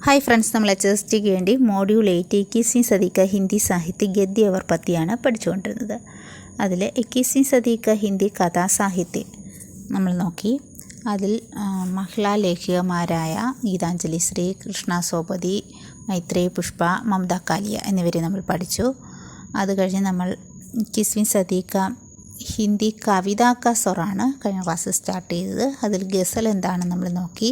Hi friends, നമ്മൾ HSTക്ക് വേണ്ടി module 8 21वीं सदी का हिंदी साहित्य गद्य और പദ്യമാണ് പഠിച്ചുകൊണ്ടിരുന്നത്. അതിൽ 21वीं सदी का हिंदी കഥാസാഹിത്യം നമ്മൾ നോക്കി. അതിൽ മഹിളാ ലേഖികമാരായ ഗീതാഞ്ജലി ശ്രീ, കൃഷ്ണ സോപതി, മൈത്രേയി പുഷ്പ, മമത കാലിയ എന്നിവരെ നമ്മൾ പഠിച്ചു. അത് കഴിഞ്ഞ് നമ്മൾ 21वीं सदी का ഹിന്ദി കവിതാ കാ സ്വറാണ് കഴിഞ്ഞ ക്ലാസ് സ്റ്റാർട്ട് ചെയ്തത്. അതിൽ ഗസൽ എന്താണെന്ന് നമ്മൾ നോക്കി.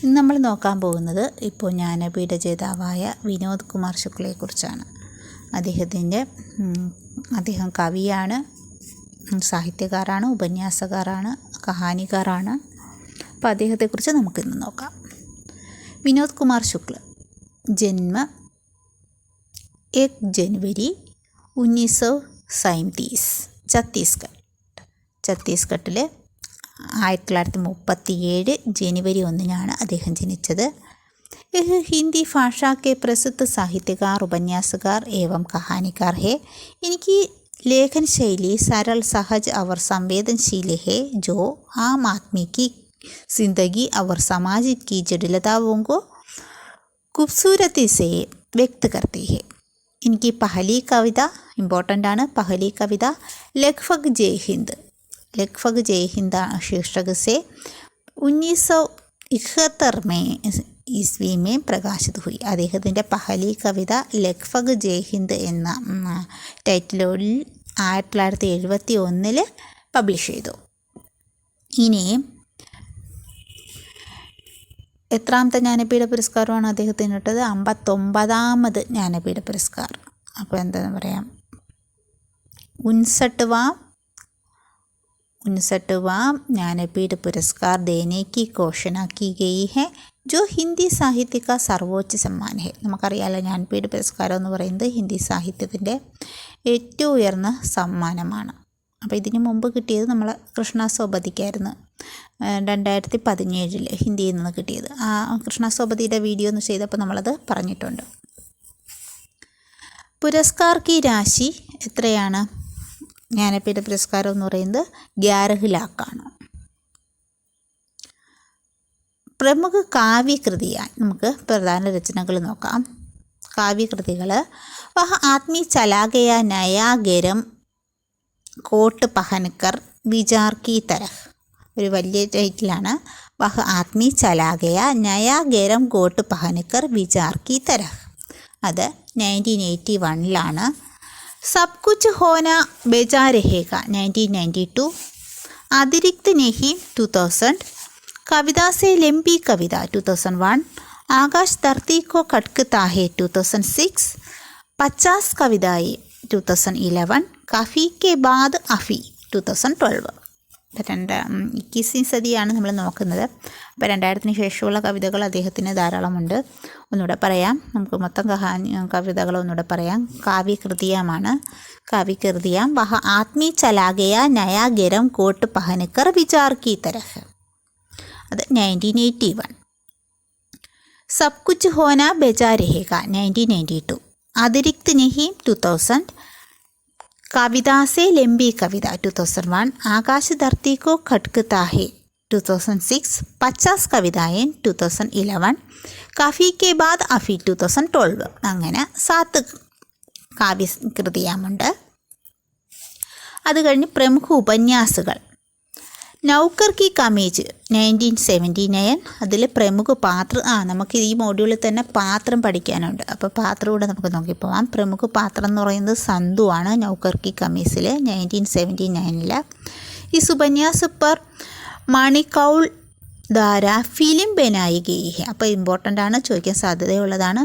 ഇന്ന് നമ്മൾ നോക്കാൻ പോകുന്നത് ഇപ്പോൾ ജ്ഞാനപീഠ ജേതാവായ വിനോദ് കുമാർ ശുക്ലയെക്കുറിച്ചാണ്. അദ്ദേഹം കവിയാണ്, സാഹിത്യകാരാണ്, ഉപന്യാസകാരാണ്, കഹാനികാരാണ്. അപ്പോൾ അദ്ദേഹത്തെക്കുറിച്ച് നമുക്കിന്ന് നോക്കാം. വിനോദ് കുമാർ ശുക്ല ജന്മ 1 जनवरी 1937 ഛത്തീസ്ഗഡിൽ 1937 जनवरी 1 അദ്ദേഹം ജനിച്ചത്. हिंदी भाषा के प्रसिद्ध साहित्यकार, उपन्यासकार एवं कहानीकार है. इनकी लेखन शैली सरल, सहज और संवेदनशील है, जो आम आदमी की जिंदगी और समाज की जटिलताओं को खूबसूरती से व्यक्त करती है. इनकी पहली कविता इम्पोर्टेंट ആണ്. पहली कविता लगभग जय हिंद शीर्षक से 1971 में ईस्वी में प्रकाशित हुई. അദ്ദേഹത്തിൻ്റെ പഹലി കവിത ലഗ്ഭഗ് ജയ് ഹിന്ദ് എന്ന ടൈറ്റിലോടിൽ 1971 പബ്ലിഷ് ചെയ്തു. ഇനി എത്രാമത്തെ ജ്ഞാനപീഠ പുരസ്കാരമാണ് അദ്ദേഹത്തിന് കിട്ടത്? 59ാമത് ജ്ഞാനപീഠ പുരസ്കാരം. അപ്പോൾ എന്താണെന്ന് പറയാം, 59वां ज्ञानपीठ पुरस्कार देने की घोषणा की गई है, जो हिंदी साहित्य का सर्वोच्च सम्मान है. നമുക്കറിയാലോ, ജ്ഞാനപീഠ പുരസ്കാരം എന്ന് പറയുന്നത് ഹിന്ദി സാഹിത്യത്തിൻ്റെ ഏറ്റവും ഉയർന്ന സമ്മാനമാണ്. അപ്പോൾ ഇതിന് മുമ്പ് കിട്ടിയത് നമ്മൾ കൃഷ്ണ സോപതിക്കായിരുന്നു, 2017 ഹിന്ദിയിൽ നിന്ന് കിട്ടിയത്. ആ കൃഷ്ണ സോപതിയുടെ വീഡിയോ ഒന്ന് ചെയ്തപ്പോൾ നമ്മളത് പറഞ്ഞിട്ടുണ്ട്. പുരസ്കാർ കി രാശി എത്രയാണ്? ജ്ഞാനപീഠ പുരസ്കാരം എന്ന് പറയുന്നത് 11 लाख. പ്രമുഖ കാവ്യകൃതിയാണ്. നമുക്ക് പ്രധാന രചനകൾ നോക്കാം. കാവ്യകൃതികൾ വഹ ആദ്മി ചലാ ഗയാ നയാ ഗരം കോട്ട് പഹൻകർ വിചാർ കി തരഹ്. ഒരു വലിയ ടൈറ്റിലാണ്. വഹ ആദ്മി ചലാ ഗയാ നയാ ഗരം കോട്ട് പഹൻകർ വിചാർ കി തരഹ്. അത് 1981 सब कुछ होना बेजा रहेगा 1992, अतिरिक्त नहीं 2000, कविता से लंबी कविता 2001, आकाश धरती को खटकता है 2006, 50 कविताएं 2011, काफ़ी के बाद अफी 2012. 21वीं സദിയാണ് നമ്മൾ നോക്കുന്നത്. അപ്പോൾ 2000-ന് ശേഷമുള്ള കവിതകൾ അദ്ദേഹത്തിന് ധാരാളമുണ്ട്. ഒന്നുകൂടെ പറയാം, നമുക്ക് മൊത്തം കവിതകൾ ഒന്നുകൂടെ പറയാം. കാവ്യകൃതിയാം വഹ ആത്മീ ചലാഗയ നയാ ഗരം കോട്ട് പഹനക്കർ വിചാർ കി തരഹ്. അത് 1981. സബ് കുച്ച് ഹോന ബെജാ രഹേഗ 1992, अतिरिक्त नहीं 2000, कविता से लंबी कविता 2001, आकाश धरती को खटकता है 2006, 50 कविताएं 2011, काफ़ी के बाद अफी 2012. അങ്ങനെ 7 കാവ്യകൃതിയാമുണ്ട്. അത് കഴിഞ്ഞ് പ്രമുഖ ഉപന്യാസുകൾ. നൗക്കർ കി കമീജ് 1979. അതിൽ പ്രമുഖ നമുക്ക് ഈ മോഡ്യൂളിൽ തന്നെ പാത്രം പഠിക്കാനുണ്ട്. അപ്പോൾ പാത്രം കൂടെ നമുക്ക് നോക്കിപ്പോവാം. പ്രമുഖ പാത്രം എന്ന് പറയുന്നത് സന്തു ആണ്. നൗക്കർ കി കമീസിൽ 1979. ഇസ് ഉപന്യാസ് പർ മണികൗൾ ധാര ഫിലിം ബനായി ഗയി ഹെ. അപ്പോൾ ഇമ്പോർട്ടൻ്റ് ആണ്, ചോദിക്കാൻ സാധ്യതയുള്ളതാണ്.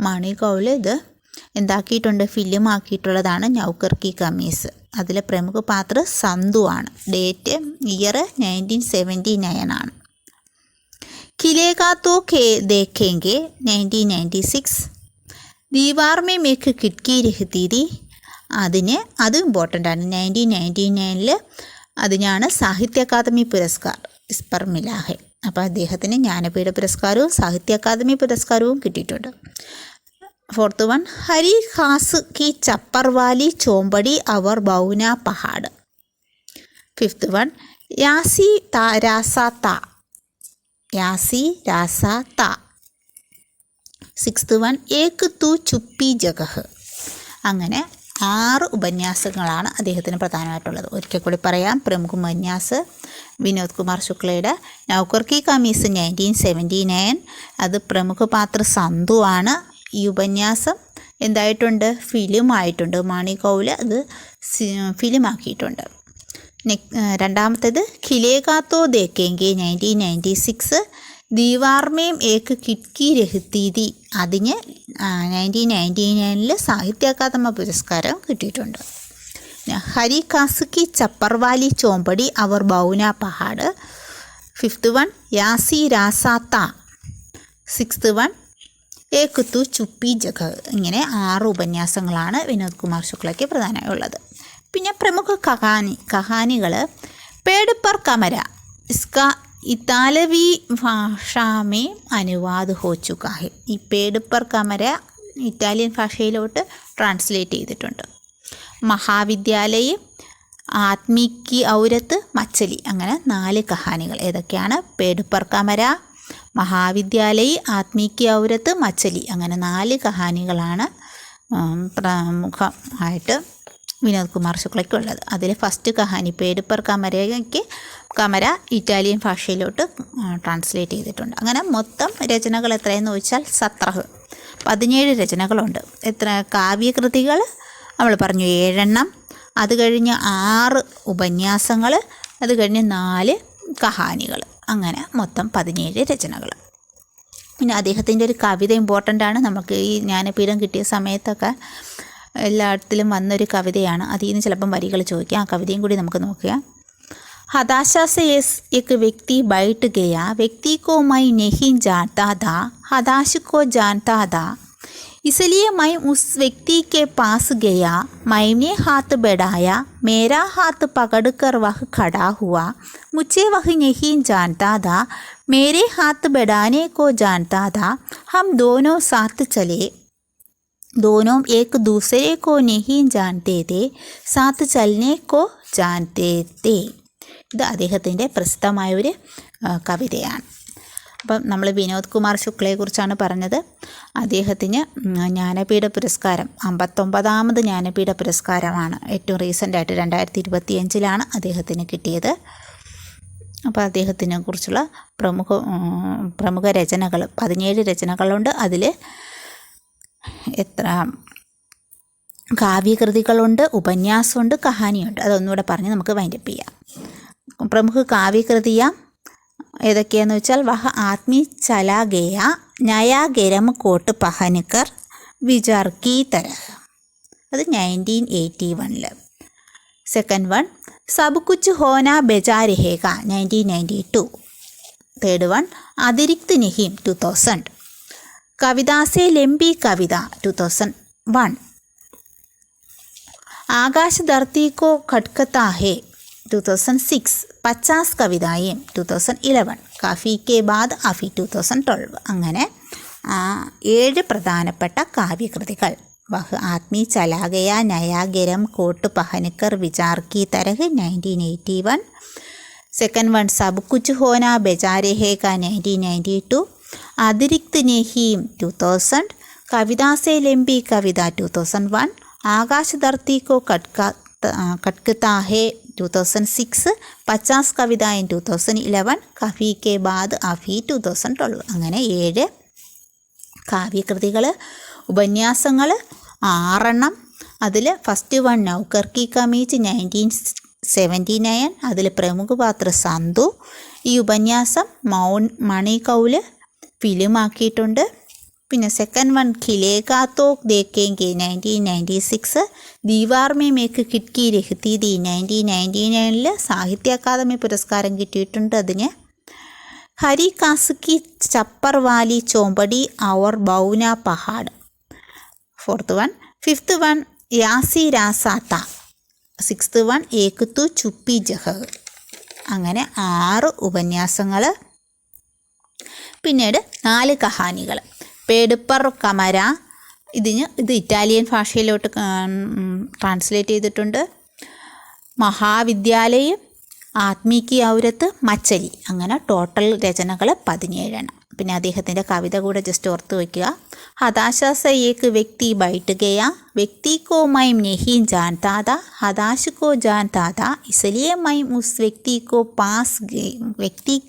മണികൗൾ ഇത് എന്താക്കിയിട്ടുണ്ട്? ഫിലിം ആക്കിയിട്ടുള്ളതാണ് നൗക്കർ കി കമീസ്. അതിലെ പ്രമുഖ പാത്രം സന്തു ആണ്. ഡേറ്റ് ഇയർ 1979 ആണ്. കിലേഗാ തോ ദേഖേംഗെ 1996, ദീവാർ മേ മേക്ക് കിട്കി രഹ്തി തി. അത് ഇമ്പോർട്ടൻ്റ് ആണ്. 1999 അതിനാണ് സാഹിത്യ അക്കാദമി പുരസ്കാർ ഇസ് പർ മിലാ ഹെ. അപ്പോൾ അദ്ദേഹത്തിന് ജ്ഞാനപീഠ പുരസ്കാരവും സാഹിത്യ അക്കാദമി പുരസ്കാരവും കിട്ടിയിട്ടുണ്ട്. 4th वन हरी खास की चप्पर वाली चौंबड़ी और बौना पहाड़. 5th वन यासी रासा ता. സിക്സ്ത് വൺ ഏക് തു ചുപ്പി ജഗഹ്. അങ്ങനെ 6 ഉപന്യാസങ്ങളാണ് അദ്ദേഹത്തിന് പ്രധാനമായിട്ടുള്ളത്. ഒരിക്കൽ കൂടി പറയാം. പ്രമുഖ ഉപന്യാസ് വിനോദ് കുമാർ ശുക്ലയുടെ നൗകർ കി കമീസ് 1979. അത് പ്രമുഖ പാത്ര സന്തു ആണ്. ഈ ഉപന്യാസം എന്തായിട്ടുണ്ട്? ഫിലിമായിട്ടുണ്ട്. മാണി കൗല് അത് ഫിലിമാക്കിയിട്ടുണ്ട്. രണ്ടാമത്തേത് ഖിലേഗാത്തോ ദേക്കേങ്കെ 1996. ദീവാർമേം ഏക്ക് കിട്കി രഹ്തീതി. അതിന് 1999 സാഹിത്യ അക്കാദമി പുരസ്കാരം കിട്ടിയിട്ടുണ്ട്. ഹരി കാസുക്കി ചപ്പർവാലി ചോമ്പടി അവർ ബൗന പഹാഡ്. ഫിഫ്ത്ത് വൺ യാസി രാസാത്ത. സിക്സ്ത് വൺ ഏക് തു ചുപ്പി ജഗഹ്. ഇങ്ങനെ 6 ഉപന്യാസങ്ങളാണ് വിനോദ് കുമാർ ശുക്ലയ്ക്ക് പ്രധാനമായുള്ളത്. പിന്നെ പ്രമുഖ കഹാനികൾ പേട് പർ കമര. ഇസ്കാ ഇത്താലവി ഭാഷാ മേ അനുവാദ് ഹോ ചുകാ ഹെ. ഈ പേട് പർ കമര ഇറ്റാലിയൻ ഭാഷയിലോട്ട് ട്രാൻസ്ലേറ്റ് ചെയ്തിട്ടുണ്ട്. മഹാവിദ്യാലയ, ആത്മീകി ഔരത്ത്, മച്ചലി. അങ്ങനെ 4 കഹാനികൾ. ഏതൊക്കെയാണ്? പേട് പർ കമര, മഹാവിദ്യാലയ, ആത്മീകി ഔരത്ത്, മച്ചലി. അങ്ങനെ 4 കഹാനികളാണ് പ്രമുഖമായിട്ട് വിനോദ് കുമാർ ശുക്ലയ്ക്കുള്ളത്. അതിൽ ഫസ്റ്റ് കഹാനി പേട് പർ കമര ഇറ്റാലിയൻ ഭാഷയിലോട്ട് ട്രാൻസ്ലേറ്റ് ചെയ്തിട്ടുണ്ട്. അങ്ങനെ മൊത്തം രചനകൾ എത്രയെന്ന് ചോദിച്ചാൽ 17 രചനകളുണ്ട്. എത്ര കാവ്യകൃതികൾ? നമ്മൾ പറഞ്ഞു 7. അത് കഴിഞ്ഞ് 6 ഉപന്യാസങ്ങൾ, അത് കഴിഞ്ഞ് 4 കഹാനികൾ. അങ്ങനെ മൊത്തം 17 രചനകൾ. പിന്നെ അദ്ദേഹത്തിൻ്റെ ഒരു കവിത ഇമ്പോർട്ടൻ്റ് ആണ്. നമുക്ക് ഈ ജ്ഞാനപീഠം കിട്ടിയ സമയത്തൊക്കെ എല്ലായിടത്തിലും വന്നൊരു കവിതയാണ്. അതിൽ നിന്ന് ചിലപ്പം വരികൾ ചോദിക്കാം. ആ കവിതയും കൂടി നമുക്ക് നോക്കാം. हताशा से एक व्यक्ति बैठ गया, व्यक्ति को मैं नहीं जानता था, हताश को जानता था, इसलिए मैं उस व्यक्ति के पास गया, मैंने हाथ बढ़ाया, मेरा हाथ पकड़कर वह खड़ा हुआ, मुझे वह नहीं जानता था, मेरे हाथ बढ़ाने को जानता था, हम दोनों साथ चले, दोनों एक दूसरे को नहीं जानते थे, साथ चलने को जानते थे. ഇത് അദ്ദേഹത്തിൻ്റെ പ്രസിദ്ധമായൊരു കവിതയാണ്. അപ്പം നമ്മൾ വിനോദ് കുമാർ ശുക്ലയെക്കുറിച്ചാണ് പറഞ്ഞത്. അദ്ദേഹത്തിന് ജ്ഞാനപീഠ പുരസ്കാരം 59ാമത് ജ്ഞാനപീഠ പുരസ്കാരമാണ് ഏറ്റവും റീസെൻ്റായിട്ട് 2025 അദ്ദേഹത്തിന് കിട്ടിയത്. അപ്പോൾ അദ്ദേഹത്തിനെ കുറിച്ചുള്ള പ്രമുഖ രചനകൾ 17 രചനകളുണ്ട്. അതിൽ എത്ര കാവ്യകൃതികളുണ്ട്, ഉപന്യാസമുണ്ട്, കഹാനിയുണ്ട്. അതൊന്നുകൂടെ പറഞ്ഞ് നമുക്ക് വൈൻഡപ്പ് ചെയ്യാം. പ്രമുഖ കാവ്യകൃതിയ ഏതൊക്കെയാണെന്ന് വെച്ചാൽ വഹ ആത്മീ ചലാ ഗയ, നയാ ഗരം കോട്ട് പഹൻകർ, വിചാർ കി തരഹ്. അത് 1981. സെക്കൻഡ് വൺ സബ് കുച്ച് ഹോന ബെജാ രഹേഗ 1992. തേർഡ് വൺ അതിരിക്ത് നഹീം 2000. കവിതാസെ ലംബി കവിത 2001. आकाश धरती को खटकता है 2006. 50 കവിതായും 2011. കാഫി കെ ബാദ് ആഫി 2012. അങ്ങനെ 7 പ്രധാനപ്പെട്ട കാവ്യകൃതികൾ. വഹ് ആത്മീ ചലാ ഗയ, നയാ ഗരം കോട്ട് പഹൻകർ, വിചാർ കി തരഹ് 1981. സെക്കൻഡ് വൺ സബ് കുച്ച് ഹോന ബെജാ രഹേഗ 1992. അതിരിക്ത് നഹീം 2000. കവിതാസെ ലംബി കവിത 2001. आकाश धरती को खटकता है 2006. 50 കവിതായും 2011. കഫി കെ ബാദ് ആഫി 2012. അങ്ങനെ 7 കാവ്യകൃതികൾ. ഉപന്യാസങ്ങൾ 6. അതിൽ ഫസ്റ്റ് വൺ നൗകർ കി കമീസ് 1979. അതിൽ പ്രമുഖ പാത്ര സന്തു. ഈ ഉപന്യാസം മണി കൗല് ഫിലിമാക്കിയിട്ടുണ്ട്. പിന്നെ സെക്കൻഡ് വൺ ഖിലേഗാ തോ ദേക്കേങ്കെ 1996. ദീവാർ മേ മേക്ക് കിട്കി രഹ്തീതി 1999 സാഹിത്യ അക്കാദമി പുരസ്കാരം കിട്ടിയിട്ടുണ്ട് അതിന്. ഹരി കാസുക്കി ചപ്പർവാലി ചോമ്പടി ഔർ ബൗന പഹാഡ്. Fourth one. ഫിഫ്ത്ത് വൺ യാസി രാസാത്ത. സിക്സ്ത് വൺ ഏക് തു ചുപ്പി ജഗഹ്. അങ്ങനെ 6 ഉപന്യാസങ്ങൾ. പിന്നീട് 4 കഹാനികൾ. പേട് പർ കമര ഇത് ഇറ്റാലിയൻ ഭാഷയിലോട്ട് ട്രാൻസ്ലേറ്റ് ചെയ്തിട്ടുണ്ട്. മഹാവിദ്യാലയം, ആത്മീകി ഔരത്ത്, മച്ചലി. അങ്ങനെ ടോട്ടൽ രചനകൾ 17. പിന്നെ അദ്ദേഹത്തിൻ്റെ കവിത കൂടെ ജസ്റ്റ് ഓർത്ത് വയ്ക്കുക. ഹതാശ സെ ഏക് വ്യക്തി ബൈഠ് ഗയാ വ്യക്തി കോ മൈ नहीं जानता था हताश को जानता था इसलिए मैं उस व्यक्ति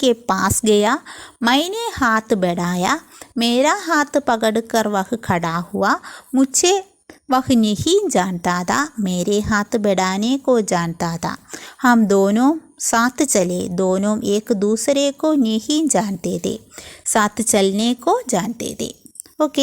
के पास गया मैंने हाथ बढ़ाया मेरा हाथ पकड़कर वह खड़ा हुआ मुझे वह नहीं जानता था मेरे हाथ बढ़ाने को जानता था हम दोनों साथ चले दोनों एक दूसरे को नहीं जानते थे साथ चलने को जानते थे. ओके.